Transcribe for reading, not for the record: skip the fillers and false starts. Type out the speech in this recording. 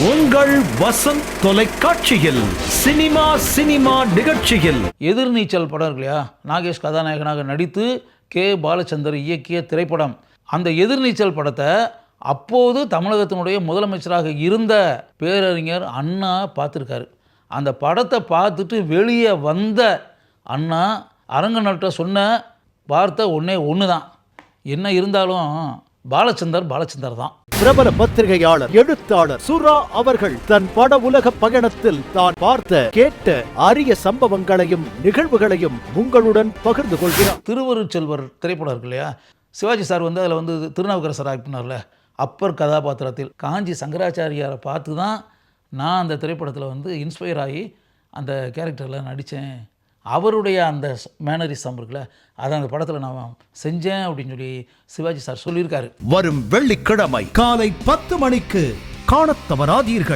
உங்கள் வசந்த் தொலைக்காட்சியில் சினிமா நிகழ்ச்சியில் எதிர்நீச்சல் படம் இருக்கு இல்லையா, நாகேஷ் கதாநாயகனாக நடித்து கே பாலச்சந்தர் இயக்கிய திரைப்படம். அந்த எதிர்நீச்சல் படத்தை அப்போது தமிழகத்தினுடைய முதலமைச்சராக இருந்த பேரறிஞர் அண்ணா பார்த்துருக்காரு. அந்த படத்தை பார்த்துட்டு வெளியே வந்த அண்ணா அரங்கநட்ட சொன்ன வார்த்தை ஒன்று தான், என்ன இருந்தாலும் பாலச்சந்தர் தான். பிரபல பத்திரிகையாளர் எழுத்தாளர் சுரா அவர்கள் தன் பட உலக பயணத்தில் தான் பார்த்த கேட்ட அரிய சம்பவங்களையும் நிகழ்வுகளையும் உங்களுடன் பகிர்ந்து கொள்கிறார். திருவருட்செல்வர் திரைப்படம் இருக்கு இல்லையா, சிவாஜி சார் அதில் திருநாவுக்கரசர் ஆக்டினார்ல அப்பர் கதாபாத்திரத்தில் காஞ்சி சங்கராச்சாரியாரை பார்த்து தான் நான் அந்த திரைப்படத்தில் இன்ஸ்பயர் ஆகி அந்த கேரக்டரில் நடித்தேன். அவருடைய அந்த மேனரிசம் இருக்குல்ல, அதை அந்த படத்தில் நான் செஞ்சேன் அப்படின்னு சொல்லி சிவாஜி சார் சொல்லியிருக்காரு. வரும் வெள்ளிக்கிழமை காலை 10 மணிக்கு காணத் தவறாதீர்கள்.